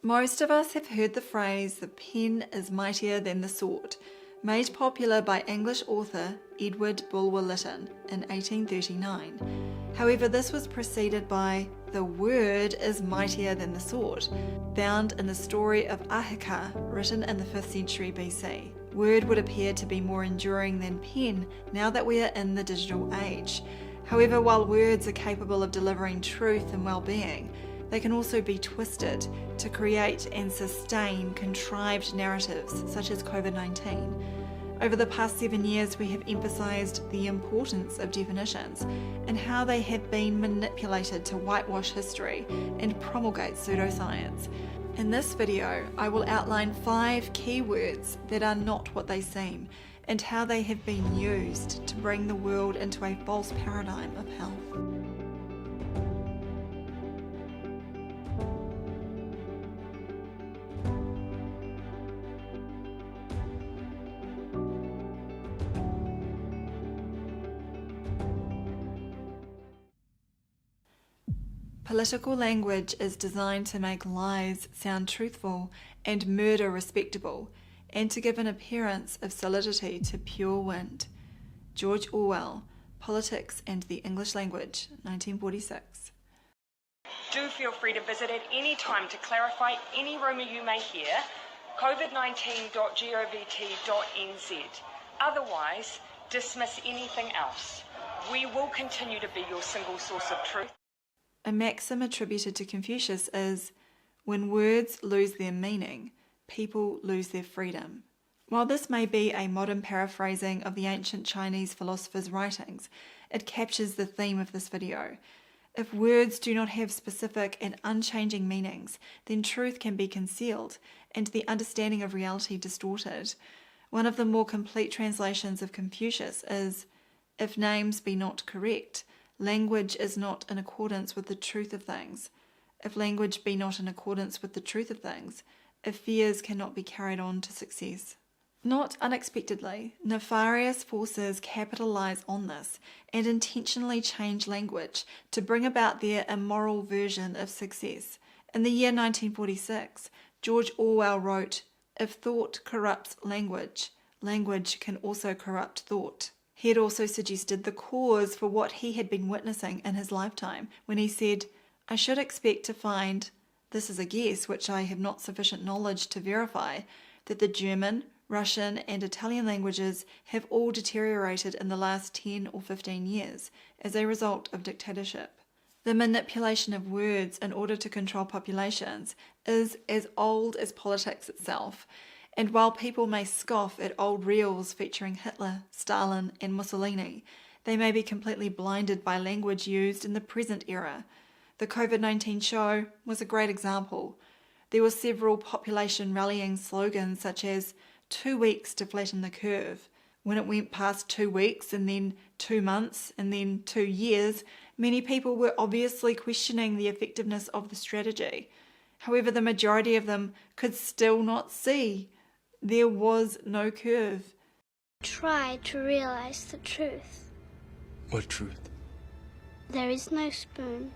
Most of us have heard the phrase, "the pen is mightier than the sword," made popular by English author Edward Bulwer Lytton in 1839. However, this was preceded by "the word is mightier than the sword," found in the story of Ahika, written in the 5th century BC. Word would appear to be more enduring than pen now that we are in the digital age. However, while words are capable of delivering truth and well-being, they can also be twisted to create and sustain contrived narratives such as COVID-19. Over the past 7 years, we have emphasised the importance of definitions and how they have been manipulated to whitewash history and promulgate pseudoscience. In this video, I will outline 5 key words that are not what they seem and how they have been used to bring the world into a false paradigm of health. Political language is designed to make lies sound truthful and murder respectable, and to give an appearance of solidity to pure wind. George Orwell, Politics and the English Language, 1946. Do feel free to visit at any time to clarify any rumour you may hear, covid19.govt.nz. Otherwise, dismiss anything else. We will continue to be your single source of truth. A maxim attributed to Confucius is, "When words lose their meaning, people lose their freedom." While this may be a modern paraphrasing of the ancient Chinese philosopher's writings, it captures the theme of this video. If words do not have specific and unchanging meanings, then truth can be concealed and the understanding of reality distorted. One of the more complete translations of Confucius is, "If names be not correct, language is not in accordance with the truth of things. If language be not in accordance with the truth of things, affairs cannot be carried on to success." Not unexpectedly, nefarious forces capitalize on this and intentionally change language to bring about their immoral version of success. In the year 1946, George Orwell wrote, "If thought corrupts language, language can also corrupt thought." He had also suggested the cause for what he had been witnessing in his lifetime when he said, "I should expect to find, this is a guess which I have not sufficient knowledge to verify, that the German, Russian and Italian languages have all deteriorated in the last 10 or 15 years as a result of dictatorship." The manipulation of words in order to control populations is as old as politics itself. And while people may scoff at old reels featuring Hitler, Stalin and Mussolini, they may be completely blinded by language used in the present era. The COVID-19 show was a great example. There were several population rallying slogans such as 2 weeks to flatten the curve. When it went past 2 weeks and then 2 months and then 2 years, many people were obviously questioning the effectiveness of the strategy. However, the majority of them could still not see. There was no curve. Try to realize the truth. What truth? There is no spoon.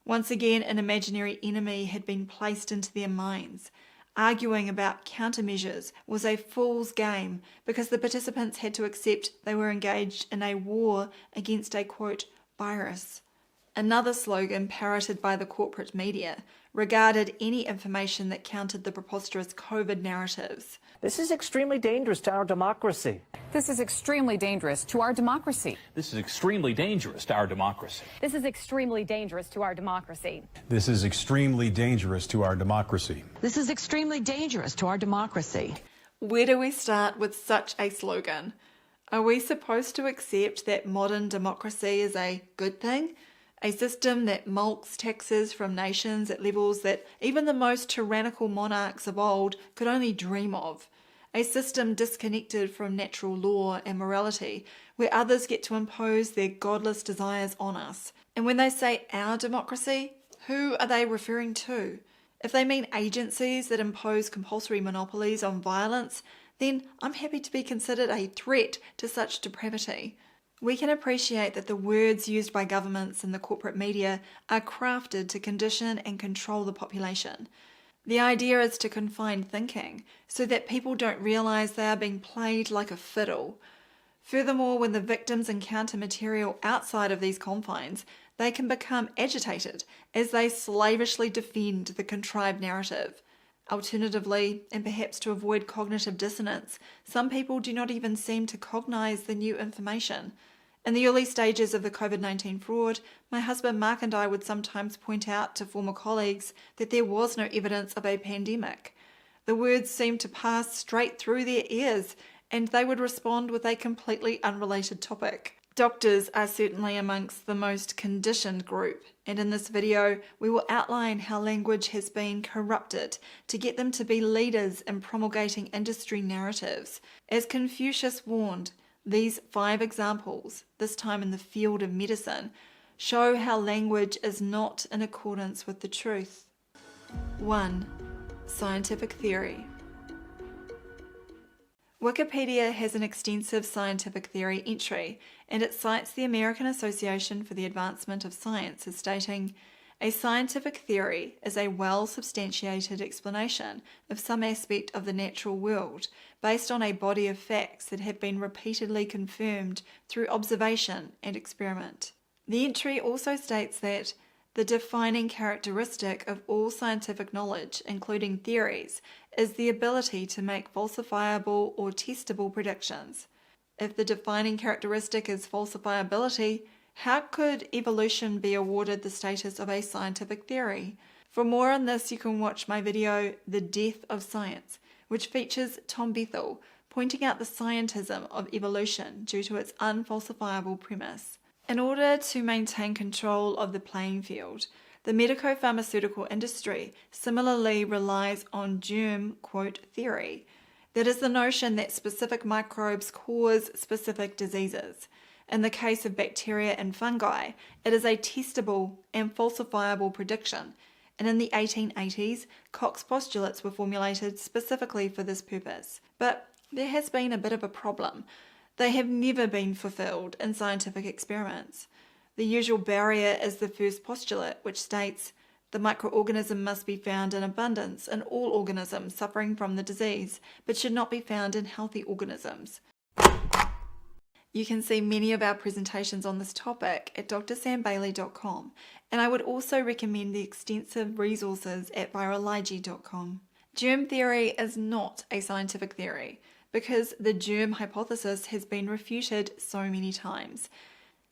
Once again, an imaginary enemy had been placed into their minds. Arguing about countermeasures was a fool's game because the participants had to accept they were engaged in a war against a, quote, virus. Another slogan parroted by the corporate media regarded any information that countered the preposterous COVID narratives. This is extremely dangerous to our democracy. This is extremely dangerous to our democracy. This is extremely dangerous to our democracy. This is extremely dangerous to our democracy. This is extremely dangerous to our democracy. This is extremely dangerous to our democracy. Where do we start with such a slogan? Are we supposed to accept that modern democracy is a good thing? A system that mulks taxes from nations at levels that even the most tyrannical monarchs of old could only dream of. A system disconnected from natural law and morality, where others get to impose their godless desires on us. And when they say our democracy, who are they referring to? If they mean agencies that impose compulsory monopolies on violence, then I'm happy to be considered a threat to such depravity. We can appreciate that the words used by governments and the corporate media are crafted to condition and control the population. The idea is to confine thinking so that people don't realize they are being played like a fiddle. Furthermore, when the victims encounter material outside of these confines, they can become agitated as they slavishly defend the contrived narrative. Alternatively, and perhaps to avoid cognitive dissonance, some people do not even seem to cognize the new information. In the early stages of the COVID-19 fraud, my husband Mark and I would sometimes point out to former colleagues that there was no evidence of a pandemic. The words seemed to pass straight through their ears, and they would respond with a completely unrelated topic. Doctors are certainly amongst the most conditioned group, and in this video we will outline how language has been corrupted to get them to be leaders in promulgating industry narratives. As Confucius warned, these 5 examples, this time in the field of medicine, show how language is not in accordance with the truth. 1. Scientific theory. Wikipedia has an extensive scientific theory entry, and it cites the American Association for the Advancement of Science as stating, "A scientific theory is a well-substantiated explanation of some aspect of the natural world based on a body of facts that have been repeatedly confirmed through observation and experiment." The entry also states that the defining characteristic of all scientific knowledge, including theories, is the ability to make falsifiable or testable predictions. If the defining characteristic is falsifiability, how could evolution be awarded the status of a scientific theory? For more on this, you can watch my video, The Death of Science, which features Tom Bethel pointing out the scientism of evolution due to its unfalsifiable premise. In order to maintain control of the playing field, the medico-pharmaceutical industry similarly relies on germ, quote, theory. That is the notion that specific microbes cause specific diseases. In the case of bacteria and fungi, it is a testable and falsifiable prediction, and in the 1880s, Koch's postulates were formulated specifically for this purpose. But there has been a bit of a problem. They have never been fulfilled in scientific experiments. The usual barrier is the first postulate, which states the microorganism must be found in abundance in all organisms suffering from the disease, but should not be found in healthy organisms. You can see many of our presentations on this topic at drsambailey.com, and I would also recommend the extensive resources at virology.com. Germ theory is not a scientific theory, because the germ hypothesis has been refuted so many times.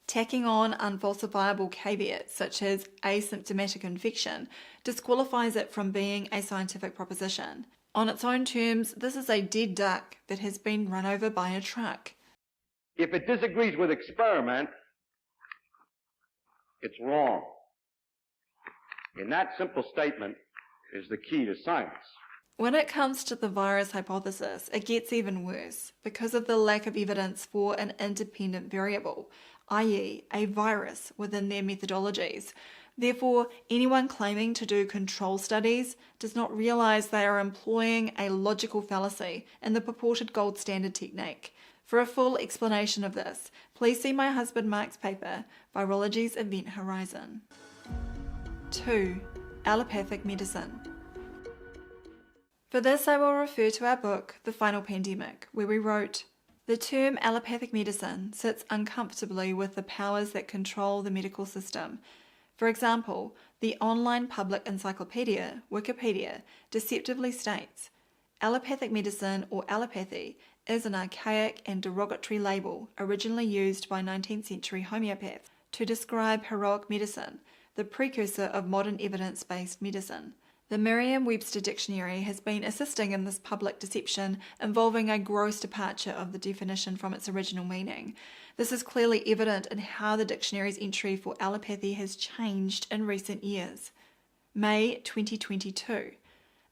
Tacking on unfalsifiable caveats such as asymptomatic infection disqualifies it from being a scientific proposition. On its own terms, this is a dead duck that has been run over by a truck. If it disagrees with experiment, it's wrong. And that simple statement is the key to science. When it comes to the virus hypothesis, it gets even worse because of the lack of evidence for an independent variable, i.e. a virus within their methodologies. Therefore, anyone claiming to do control studies does not realize they are employing a logical fallacy in the purported gold standard technique. For a full explanation of this, please see my husband Mark's paper, Virology's Event Horizon. 2. Allopathic medicine. For this, I will refer to our book, The Final Pandemic, where we wrote, "The term allopathic medicine sits uncomfortably with the powers that control the medical system. For example, the online public encyclopedia, Wikipedia, deceptively states, allopathic medicine or allopathy is an archaic and derogatory label originally used by 19th century homeopaths to describe heroic medicine, the precursor of modern evidence-based medicine. The Merriam-Webster Dictionary has been assisting in this public deception involving a gross departure of the definition from its original meaning. This is clearly evident in how the dictionary's entry for allopathy has changed in recent years. May 2022.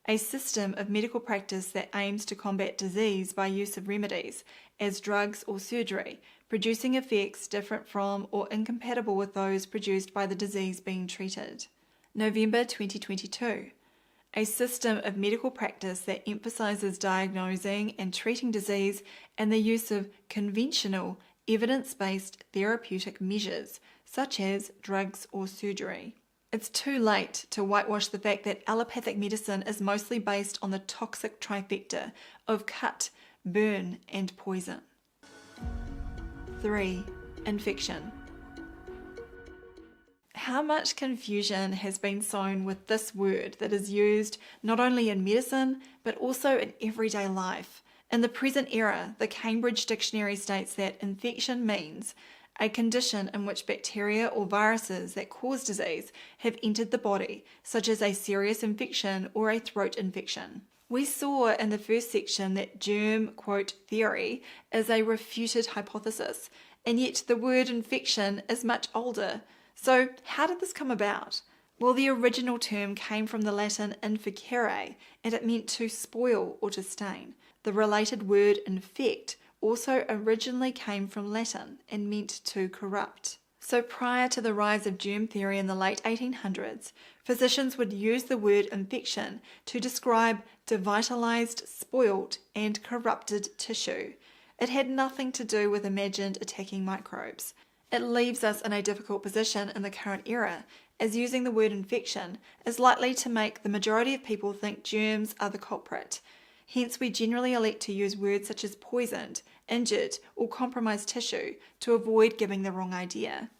A system of medical practice that aims to combat disease by use of remedies, as drugs or surgery, producing effects different from or incompatible with those produced by the disease being treated. November 2022. A system of medical practice that emphasizes diagnosing and treating disease and the use of conventional, evidence-based therapeutic measures, such as drugs or surgery. It's too late to whitewash the fact that allopathic medicine is mostly based on the toxic trifecta of cut, burn, and poison. 3. Infection. How much confusion has been sown with this word that is used not only in medicine, but also in everyday life. In the present era, the Cambridge Dictionary states that infection means a condition in which bacteria or viruses that cause disease have entered the body, such as a serious infection or a throat infection. We saw in the first section that germ, quote, theory is a refuted hypothesis, and yet the word infection is much older. So how did this come about? Well, the original term came from the Latin inficere, and it meant to spoil or to stain. The related word infect also originally came from Latin and meant to corrupt. So prior to the rise of germ theory in the late 1800s, physicians would use the word infection to describe devitalized, spoilt, and corrupted tissue. It had nothing to do with imagined attacking microbes. It leaves us in a difficult position in the current era, as using the word infection is likely to make the majority of people think germs are the culprit. Hence, we generally elect to use words such as poisoned, injured, or compromised tissue to avoid giving the wrong idea.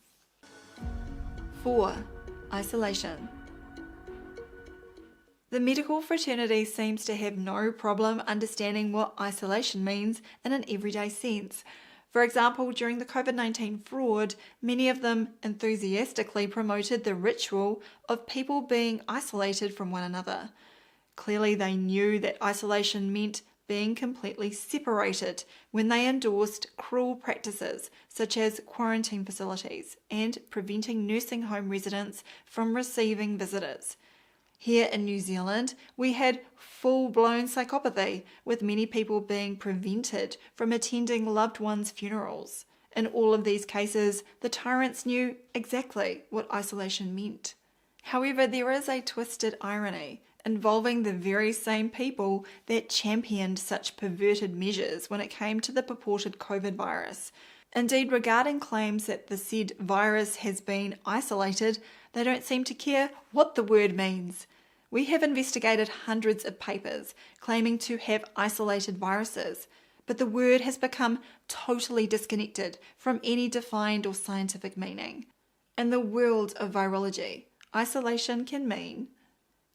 4. Isolation. The medical fraternity seems to have no problem understanding what isolation means in an everyday sense. For example, during the COVID-19 fraud, many of them enthusiastically promoted the ritual of people being isolated from one another. Clearly, they knew that isolation meant being completely separated when they endorsed cruel practices such as quarantine facilities and preventing nursing home residents from receiving visitors. Here in New Zealand, we had full-blown psychopathy, with many people being prevented from attending loved ones' funerals. In all of these cases, the tyrants knew exactly what isolation meant. However, there is a twisted irony involving the very same people that championed such perverted measures when it came to the purported COVID virus. Indeed, regarding claims that the said virus has been isolated, they don't seem to care what the word means. We have investigated hundreds of papers claiming to have isolated viruses, but the word has become totally disconnected from any defined or scientific meaning. In the world of virology, isolation can mean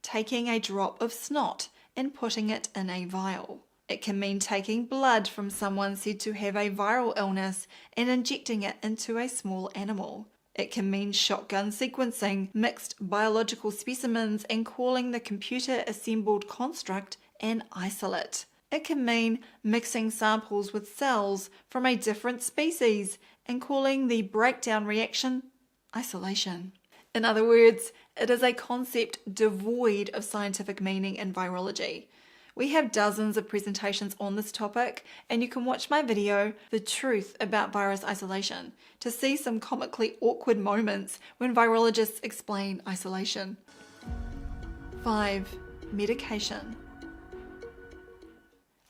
taking a drop of snot and putting it in a vial. It can mean taking blood from someone said to have a viral illness and injecting it into a small animal. It can mean shotgun sequencing mixed biological specimens and calling the computer-assembled construct an isolate. It can mean mixing samples with cells from a different species and calling the breakdown reaction isolation. In other words, it is a concept devoid of scientific meaning in virology. We have dozens of presentations on this topic, and you can watch my video, The Truth About Virus Isolation, to see some comically awkward moments when virologists explain isolation. 5. Medication.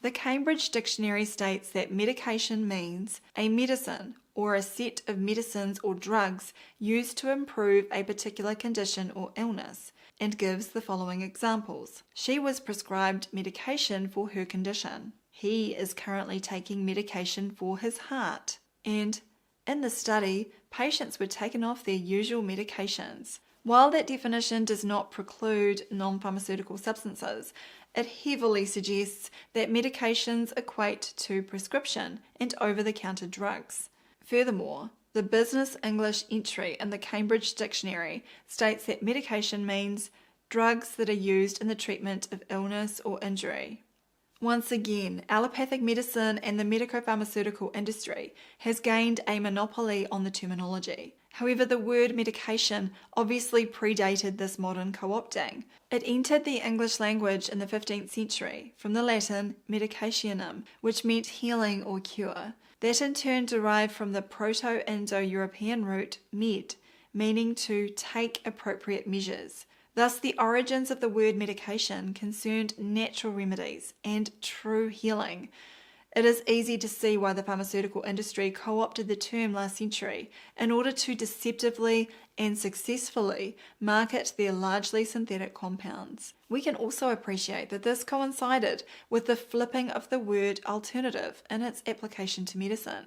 The Cambridge Dictionary states that medication means a medicine or a set of medicines or drugs used to improve a particular condition or illness, and gives the following examples. She was prescribed medication for her condition. He is currently taking medication for his heart. And in the study, patients were taken off their usual medications. While that definition does not preclude non-pharmaceutical substances, it heavily suggests that medications equate to prescription and over-the-counter drugs. Furthermore, the Business English entry in the Cambridge Dictionary states that medication means drugs that are used in the treatment of illness or injury. Once again, allopathic medicine and the medico-pharmaceutical industry has gained a monopoly on the terminology. However, the word medication obviously predated this modern co-opting. It entered the English language in the 15th century from the Latin medicationem, which meant healing or cure. That in turn derived from the Proto-Indo-European root med, meaning to take appropriate measures. Thus, the origins of the word medication concerned natural remedies and true healing. It is easy to see why the pharmaceutical industry co-opted the term last century in order to deceptively and successfully market their largely synthetic compounds. We can also appreciate that this coincided with the flipping of the word alternative in its application to medicine.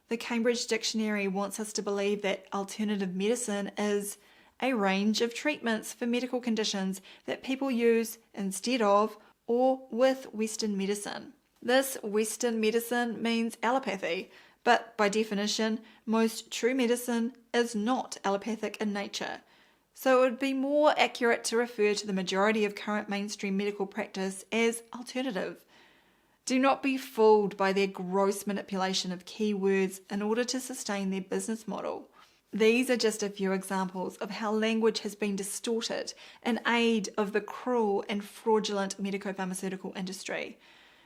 The Cambridge Dictionary wants us to believe that alternative medicine is a range of treatments for medical conditions that people use instead of or with Western medicine. This Western medicine means allopathy, but by definition, most true medicine is not allopathic in nature. So it would be more accurate to refer to the majority of current mainstream medical practice as alternative. Do not be fooled by their gross manipulation of keywords in order to sustain their business model. These are just a few examples of how language has been distorted in aid of the cruel and fraudulent medico-pharmaceutical industry.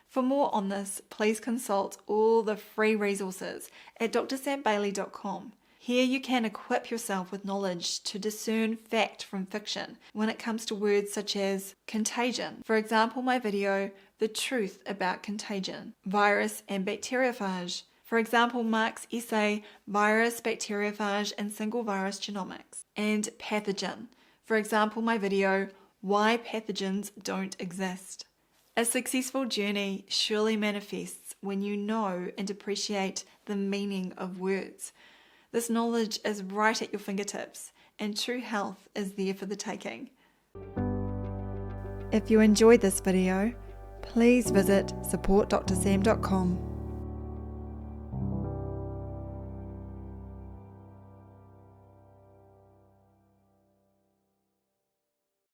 For more on this, please consult all the free resources at drsambailey.com. Here you can equip yourself with knowledge to discern fact from fiction when it comes to words such as contagion. For example, my video, The Truth About Contagion, virus and bacteriophage. For example, Mark's essay, Virus, Bacteriophage and Single Virus Genomics. And pathogen. For example, my video, Why Pathogens Don't Exist. A successful journey surely manifests when you know and appreciate the meaning of words. This knowledge is right at your fingertips, and true health is there for the taking. If you enjoyed this video, please visit supportdrsam.com.